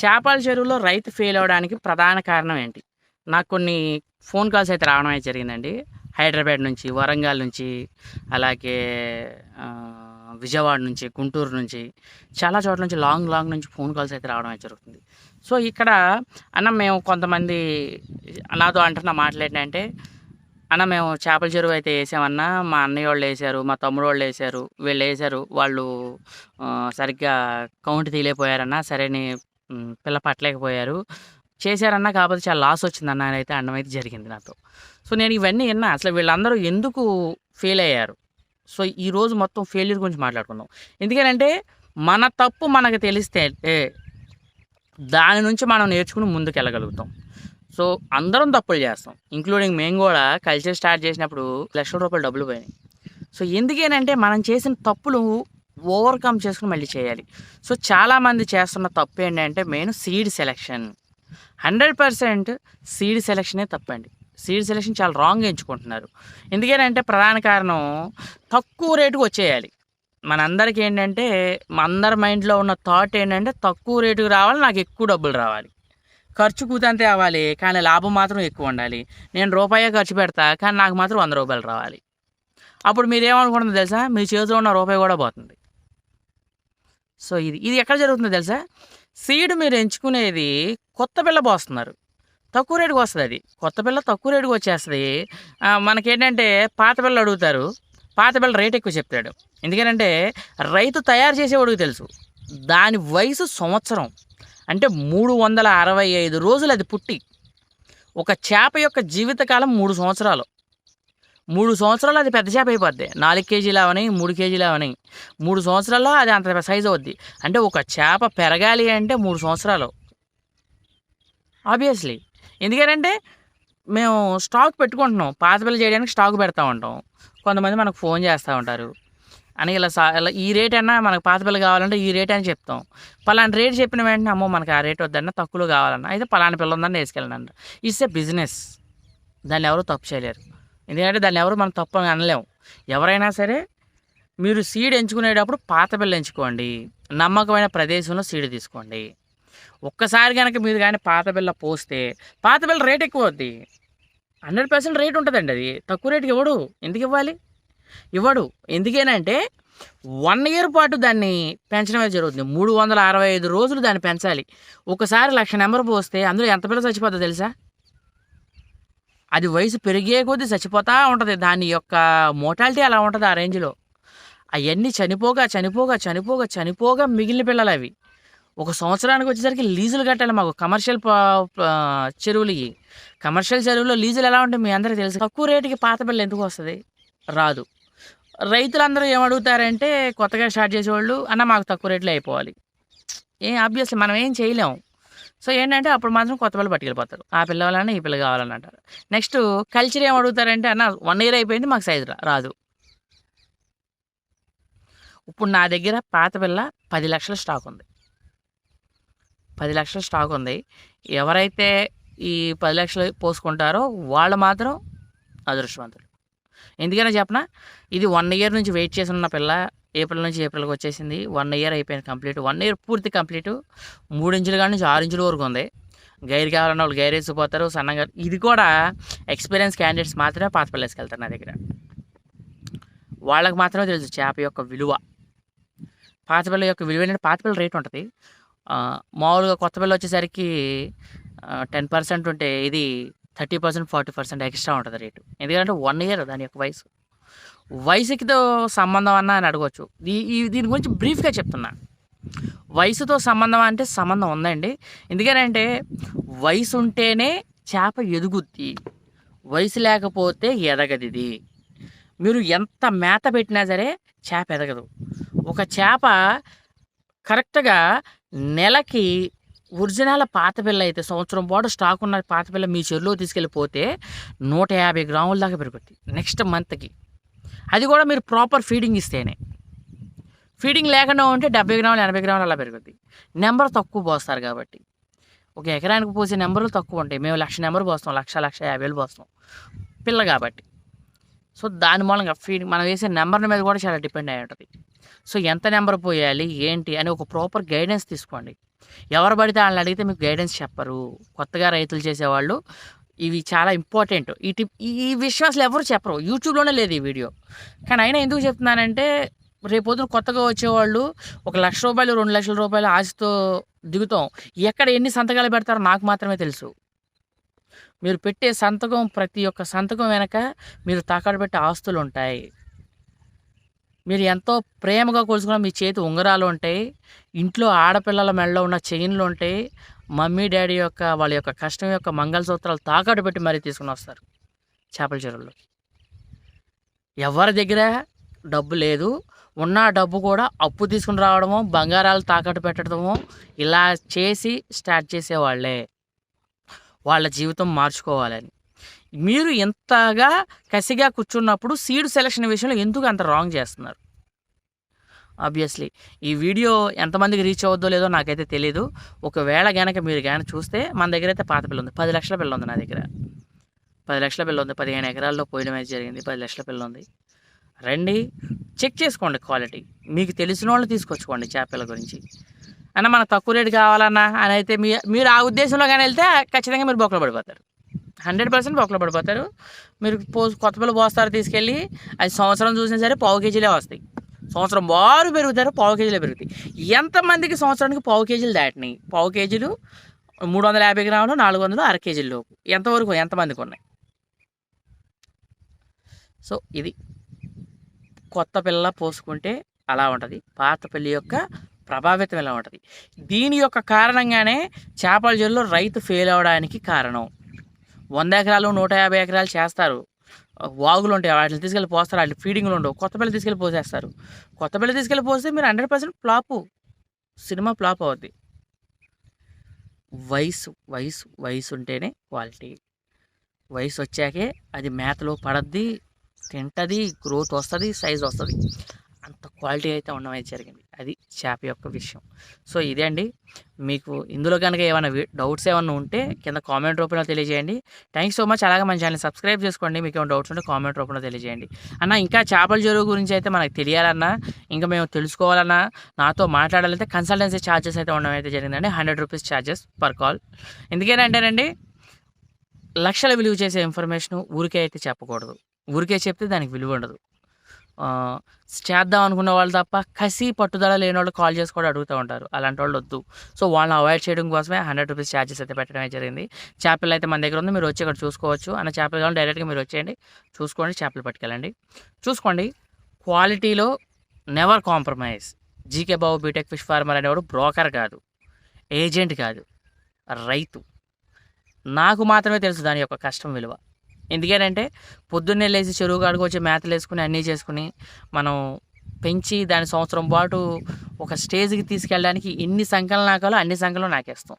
చేపల చెరువులో రైతు ఫెయిల్ అవ్వడానికి ప్రధాన కారణం ఏంటి? నాకు కొన్ని ఫోన్ కాల్స్ అయితే రావడం అయితే జరిగిందండి. హైదరాబాద్ నుంచి, వరంగల్ నుంచి, అలాగే విజయవాడ నుంచి, గుంటూరు నుంచి, చాలా చోట్ల నుంచి లాంగ్ నుంచి ఫోన్ కాల్స్ అయితే రావడం అయితే జరుగుతుంది. సో, ఇక్కడ అన్న మేము కొంతమంది నాతో అంటున్న మాటలేంటంటే, అన్న మేము చేపల చెరువు అయితే ఏసామన్నా, మా అన్నయ్య వాళ్ళేశారు, మా తమ్ముడోళ్ళు ఏశారు, వీళ్ళేశారు. వాళ్ళు సరిగ్గా కౌంట్ తీయలేకపోయారన్నా, సరైన పిల్ల పట్టలేకపోయారు. చేశారన్నా కాకపోతే చాలా లాస్ వచ్చిందన్న అని అయితే అనడం అయితే జరిగింది నాతో. సో, నేను ఇవన్నీ విన్నా. అసలు వీళ్ళందరూ ఎందుకు ఫెయిల్ అయ్యారు? సో, ఈరోజు మొత్తం ఫెయిల్యూర్ గురించి మాట్లాడుకుందాం. ఎందుకనంటే మన తప్పు మనకు తెలిస్తే దాని నుంచి మనం నేర్చుకుని ముందుకెళ్ళగలుగుతాం. సో, అందరం తప్పులు చేస్తాం. ఇంక్లూడింగ్ మేము కూడా కల్చర్ స్టార్ట్ చేసినప్పుడు ₹1,00,000 డబ్బులు పోయినాయి. సో, ఎందుకేనంటే మనం చేసిన తప్పులు ఓవర్కమ్ చేసుకుని మళ్ళీ చేయాలి. సో, చాలామంది చేస్తున్న తప్పు ఏంటంటే మెయిన్ సీడ్ సెలెక్షన్. 100% సీడ్ సెలెక్షనే తప్పండి. సీడ్ సెలెక్షన్ చాలా రాంగ్గా ఎంచుకుంటున్నారు. ఎందుకనంటే ప్రధాన కారణం తక్కువ రేటుకి వచ్చేయాలి. మనందరికీ ఏంటంటే అందరి మైండ్లో ఉన్న థాట్ ఏంటంటే తక్కువ రేటుకి రావాలి, నాకు ఎక్కువ డబ్బులు రావాలి, ఖర్చు కూతంతే అవ్వాలి, కానీ లాభం మాత్రం ఎక్కువ ఉండాలి. నేను రూపాయే ఖర్చు పెడతా, కానీ నాకు మాత్రం ₹100 రావాలి. అప్పుడు మీరేమనుకుంటుందో తెలుసా? మీ చేతిలో ఉన్న రూపాయి కూడా పోతుంది. సో, ఇది ఎక్కడ జరుగుతుందో తెలుసా? సీడ్ మీరు ఎంచుకునేది కొత్త పిల్ల పోస్తున్నారు, తక్కువ రేటుకి వస్తుంది. అది కొత్త పిల్ల తక్కువ రేటుకి వచ్చేస్తుంది. మనకేంటంటే పాత పిల్లలు అడుగుతారు, పాత పిల్ల రేట్ ఎక్కువ చెప్తాడు. ఎందుకంటే రైతు తయారు చేసేవాడికి తెలుసు దాని వయసు సంవత్సరం, అంటే 365 రోజులు అది పుట్టి. ఒక చేప యొక్క జీవితకాలం 3 సంవత్సరాలు. 3 సంవత్సరాలు అది పెద్ద చేప అయిపోద్ది. 4 కేజీలు అవని, 3 కేజీలు అవని, 3 సంవత్సరాల్లో అది అంత సైజు అవుద్ది. అంటే ఒక చేప పెరగాలి అంటే 3 సంవత్సరాలు. ఆబ్వియస్లీ. ఎందుకంటే మేము స్టాక్ పెట్టుకుంటున్నాం, పాత పిల్ల చేయడానికి స్టాక్ పెడతా ఉంటాం. కొంతమంది మనకు ఫోన్ చేస్తూ ఉంటారు, అని ఇలా ఈ రేట్ అన్నా మనకు పాత పిల్ల కావాలంటే ఈ రేట్ అని చెప్తాం. పలానా రేట్ చెప్పిన వెంటనే అమ్మో మనకు ఆ రేట్ వద్దన్నా, తక్కువలో కావాలన్నా అయితే పలానా పిల్ల ఉందని వేసుకెళ్ళండి అంట. It's a business. దాన్ని ఎవరు తప్పు చేయలేరు. ఎందుకంటే దాన్ని ఎవరు మనం తప్పు అని అనలేము. ఎవరైనా సరే మీరు సీడ్ ఎంచుకునేటప్పుడు పాత పిల్ల ఎంచుకోండి, నమ్మకమైన ప్రదేశంలో సీడ్ తీసుకోండి. ఒక్కసారి కనుక మీరు కానీ పాత పిల్ల పోస్తే పాత పిల్ల రేట్ ఎక్కువ అవుద్ది. 100% రేట్ ఉంటుందండి. అది తక్కువ రేటుకి ఇవ్వడు. ఎందుకు ఇవ్వాలి? ఇవ్వడు. ఎందుకేనంటే 1 ఇయర్ పాటు దాన్ని పెంచడమే జరుగుతుంది. 365 రోజులు దాన్ని పెంచాలి. ఒకసారి 1,00,000 నెంబర్ పోస్తే అందులో ఎంత పిల్ల చచ్చిపోతుందో తెలుసా? అది వయసు పెరిగే కొద్దీ చచ్చిపోతూ ఉంటుంది. దాని యొక్క మోర్టాలిటీ అలా ఉంటుంది ఆ రేంజ్లో. అవన్నీ చనిపోగా మిగిలిన పిల్లలు అవి. ఒక సంవత్సరానికి వచ్చేసరికి లీజులు కట్టాలి మాకు. కమర్షియల్ చెరువులు ఇవి. కమర్షియల్ చెరువులో లీజులు ఎలా ఉంటాయి మీ అందరికీ తెలుసు. తక్కువ రేటుకి పాత పిల్ల ఎందుకు వస్తుంది? రాదు. రైతులందరూ ఏమడుగుతారంటే కొత్తగా స్టార్ట్ చేసేవాళ్ళు, అన్న మాకు తక్కువ రేట్లో అయిపోవాలి. ఆబ్వియస్లీ మనం ఏం చేయలేము. సో, ఏంటంటే అప్పుడు మాత్రం కొత్త పిల్ల పట్టుకెళ్ళిపోతారు. ఆ పిల్ల కావాలన్నా ఈ పిల్ల కావాలని అంటారు. నెక్స్ట్ కల్చర్ ఏమడుగుతారంటే అన్న 1 ఇయర్ అయిపోయింది మాకు సైజు రాదు. ఇప్పుడు నా దగ్గర పాత పిల్ల 10 లక్షల స్టాక్ ఉంది. 10 లక్షల స్టాక్ ఉంది. ఎవరైతే ఈ 10 లక్షలు పోసుకుంటారో వాళ్ళు మాత్రం అదృష్టవంతులు. ఎందుకని చెప్పనా? ఇది 1 ఇయర్ నుంచి వెయిట్ చేసి ఉన్న పిల్ల ఏప్రిల్ నుంచి ఏప్రిల్కి వచ్చేసింది. 1 ఇయర్ అయిపోయింది కంప్లీట్. 1 ఇయర్ పూర్తి కంప్లీట్. 3 ఇంచుల కాడ నుంచి 6 ఇంచుల వరకు ఉంది. గైర్ కావాలన్న వాళ్ళు గైర్ వేసిపోతారు సన్నగా. ఇది కూడా ఎక్స్పీరియన్స్ క్యాండిడేట్స్ మాత్రమే పాత పిల్ల వేసుకెళ్తారు నా దగ్గర. వాళ్ళకి మాత్రమే తెలుసు చేప యొక్క విలువ. పాత పిల్ల యొక్క విలువ ఏంటంటే పాత పిల్ల రేట్ ఉంటుంది. మామూలుగా కొత్త పిల్ల వచ్చేసరికి 10% ఉంటే ఇది 30%, 40% ఎక్స్ట్రా ఉంటుంది రేటు. ఎందుకంటే 1 ఇయర్ దాని యొక్క వయసుకితో సంబంధం అన్నా అని అడగవచ్చు. దీని గురించి బ్రీఫ్గా చెప్తున్నా. వయసుతో సంబంధం అంటే సంబంధం ఉందండి. ఎందుకంటే వయసు ఉంటేనే చేప ఎదుగుద్ది, వయసు లేకపోతే ఎదగది. మీరు ఎంత మేత పెట్టినా సరే చేప ఎదగదు. ఒక చేప కరెక్ట్గా నెలకి ఒరిజినల్ పాత పిల్ల అయితే సంవత్సరం పాటు స్టాక్ ఉన్న పాత పిల్ల మీ చెరువులో తీసుకెళ్ళిపోతే 150 గ్రాముల దాకా పెరుగుద్ది నెక్స్ట్ మంత్కి. అది కూడా మీరు ప్రాపర్ ఫీడింగ్ ఇస్తేనే. ఫీడింగ్ లేకుండా ఉంటే 70 గ్రాములు 80 గ్రాములు అలా పెరుగుద్ది. నెంబర్ తక్కువ పోస్తారు కాబట్టి. ఒక ఎకరానికి పోసే నెంబర్లు తక్కువ ఉంటాయి. మేము 1,00,000 నెంబర్ పోస్తాం, 1,50,000 పోస్తాం పిల్ల కాబట్టి. సో, దాని మూలంగా ఫీడింగ్ మనం వేసే నెంబర్ల మీద కూడా చాలా డిపెండ్ అయి ఉంటుంది. సో, ఎంత నెంబర్ పోయాలి ఏంటి అని ఒక ప్రాపర్ గైడెన్స్ తీసుకోండి. ఎవరు పడితే వాళ్ళని అడిగితే మీకు గైడెన్స్ చెప్పరు. కొత్తగా రైతులు చేసేవాళ్ళు ఇవి చాలా ఇంపార్టెంట్. ఈ విషయం అసలు ఎవరు చెప్పరు. యూట్యూబ్‌లోనే లేదు ఈ వీడియో. కానీ అయినా ఎందుకు చెప్తున్నానంటే రేపొద్దున కొత్తగా వచ్చేవాళ్ళు ఒక రూ. 1,00,000, రూ. 2,00,000 ఆశతో దిగుతాం. ఎక్కడ ఎన్ని సంతకాలు పెడతారో నాకు మాత్రమే తెలుసు. మీరు పెట్టే సంతకం ప్రతి ఒక్క సంతకం వెనక మీరు తాకట్టు పెట్టే ఆస్తులుంటాయి. మీరు ఎంతో ప్రేమగా కొలుసుకున్న మీ చేతి ఉంగరాలు ఉంటాయి. ఇంట్లో ఆడపిల్లల మెడలో ఉన్న చైన్లు ఉంటాయి. మమ్మీ డాడీ యొక్క వాళ్ళ యొక్క కష్టం యొక్క మంగళసూత్రాలు తాకట్టు పెట్టి మరీ తీసుకుని వస్తారు చేపల చెరువుల్లోకి. ఎవరి దగ్గర డబ్బు లేదు. ఉన్న డబ్బు కూడా అప్పు తీసుకుని రావడమో, బంగారాలు తాకట్టు పెట్టడమో ఇలా చేసి స్టార్ట్ చేసేవాళ్ళే వాళ్ళ జీవితం మార్చుకోవాలని. మీరు ఎంతగా కసిగా కూర్చున్నప్పుడు సీడ్ సెలక్షన్ విషయంలో ఎందుకు అంత రాంగ్ చేస్తున్నారు? ఆబ్వియస్లీ ఈ వీడియో ఎంతమందికి రీచ్ అవుద్దో లేదో నాకైతే తెలీదు. ఒకవేళ గనక మీరు చూస్తే మన దగ్గర అయితే పాత పిల్ల ఉంది. 10 లక్షల పిల్ల ఉంది నా దగ్గర. 10 లక్షల పిల్ల ఉంది. 15 ఎకరాల్లో పోయడం అయితే జరిగింది. 10 లక్షల పిల్ల ఉంది. రండి, చెక్ చేసుకోండి క్వాలిటీ. మీకు తెలిసిన వాళ్ళు తీసుకొచ్చుకోండి చేపల గురించి. అన్న మనకు తక్కువ రేటు కావాలన్నా అని అయితే మీరు ఆ ఉద్దేశంలో కానీ వెళ్తే ఖచ్చితంగా మీరు బొక్కలో పడిపోతారు. 100% బొక్కలో పడిపోతారు. మీరు కొత్త పిల్ల పోస్తారు తీసుకెళ్ళి, అది సంవత్సరం చూసినా సరే పావు కేజీలే వస్తాయి. సంవత్సరం బారు పెరుగుతారు, పావు కేజీలే పెరుగుతాయి. ఎంతమందికి సంవత్సరానికి పావు కేజీలు దాటినాయి? పావు కేజీలు 350 గ్రాములు, 400, అర కేజీల్లోపు ఎంతవరకు ఎంతమందికి ఉన్నాయి? సో ఇది కొత్త పిల్ల పోసుకుంటే అలా ఉంటుంది. పాత పిల్ల యొక్క ప్రభావితం ఎలా ఉంటుంది? దీని యొక్క కారణంగానే చేపల చెరువులో రైతు ఫెయిల్ అవ్వడానికి కారణం. 100 ఎకరాలు 150 ఎకరాలు చేస్తారు. వాగులు ఉంటాయి, వాటిని తీసుకెళ్ళి పోస్తారు. వాటి ఫీడింగ్లు ఉండవు. కొత్త పిల్ల తీసుకెళ్ళి పోసేస్తారు. కొత్త పిల్ల తీసుకెళ్ళి పోస్తే మీరు 100% ఫ్లాపు, సినిమా ఫ్లాప్ అవుద్ది. వయసు ఉంటేనే క్వాలిటీ. వయసు వచ్చాకే అది మేతలో పడద్ది, తింటుంది, గ్రోత్ వస్తుంది, సైజ్ వస్తుంది. అంత క్వాలిటీ అయితే ఉండడం అయితే జరిగింది. అది చేప యొక్క విషయం. సో ఇదే అండి. మీకు ఇందులో కనుక ఏమైనా డౌట్స్ ఏమైనా ఉంటే కింద కామెంట్ రూపంలో తెలియజేయండి. Thanks so much. అలాగే మన ఛానల్ సబ్స్క్రైబ్ చేసుకోండి. మీకు ఏమైనా డౌట్స్ ఉంటే కామెంట్ రూపంలో తెలియజేయండి. అన్న ఇంకా చేపల చెరువు గురించి అయితే మనకు తెలియాలన్నా, ఇంకా మేము తెలుసుకోవాలన్నా, నాతో మాట్లాడాలంటే కన్సల్టెన్సీ ఛార్జెస్ అయితే ఉండడం అయితే జరిగిందండి. 100 రూపీస్ ఛార్జెస్ పర్ కాల్. ఎందుకంటేనండి లక్షల విలువ చేసే ఇన్ఫర్మేషన్ ఊరికే అయితే చెప్పకూడదు. ఊరికే చెప్తే దానికి విలువ ఉండదు. చేద్దాం అనుకున్న వాళ్ళు తప్ప కసి పట్టుదల లేని వాళ్ళు కాల్ చేసి కూడా అడుగుతూ ఉంటారు. అలాంటి వాళ్ళు వద్దు. సో వాళ్ళని అవాయిడ్ చేయడం కోసమే 100 రూపీస్ ఛార్జెస్ అయితే పెట్టడం జరిగింది. చేపలు అయితే మన దగ్గర ఉంది, మీరు వచ్చి ఇక్కడ చూసుకోవచ్చు. అన్న చేపలు కావాలి డైరెక్ట్గా మీరు వచ్చేయండి, చూసుకోండి, చేపలు పట్టుకెళ్ళండి. చూసుకోండి, క్వాలిటీలో నెవర్ కాంప్రమైజ్. జీకే బాబు బీటెక్ ఫిష్ ఫార్మర్ అనేవాడు బ్రోకర్ కాదు, ఏజెంట్ కాదు, రైతు. నాకు మాత్రమే తెలుసు దాని యొక్క కష్టం విలువ. ఎందుకంటే పొద్దున్నే లేచి చెరువు కాడికి వచ్చి మేతలు వేసుకుని అన్నీ చేసుకుని మనం పెంచి దాని సంవత్సరం పాటు ఒక స్టేజ్కి తీసుకెళ్ళడానికి ఎన్ని సంఖ్యలు నాకాలో అన్ని సంఖ్యలు నాకేస్తాం.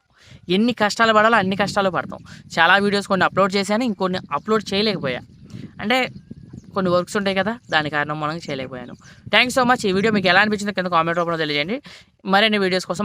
ఎన్ని కష్టాలు పడాలో అన్ని కష్టాలు పడతాం. చాలా వీడియోస్ కొన్ని అప్లోడ్ చేశాను, ఇంకొన్ని అప్లోడ్ చేయలేకపోయా. అంటే కొన్ని వర్క్స్ ఉంటాయి కదా, దాని కారణం మనం చేయలేకపోయాను. Thanks so much. ఈ వీడియో మీకు ఎలా అనిపించిందో కింద కామెంట్ రూపంలో తెలియజేయండి. మరిన్ని వీడియోస్ కోసం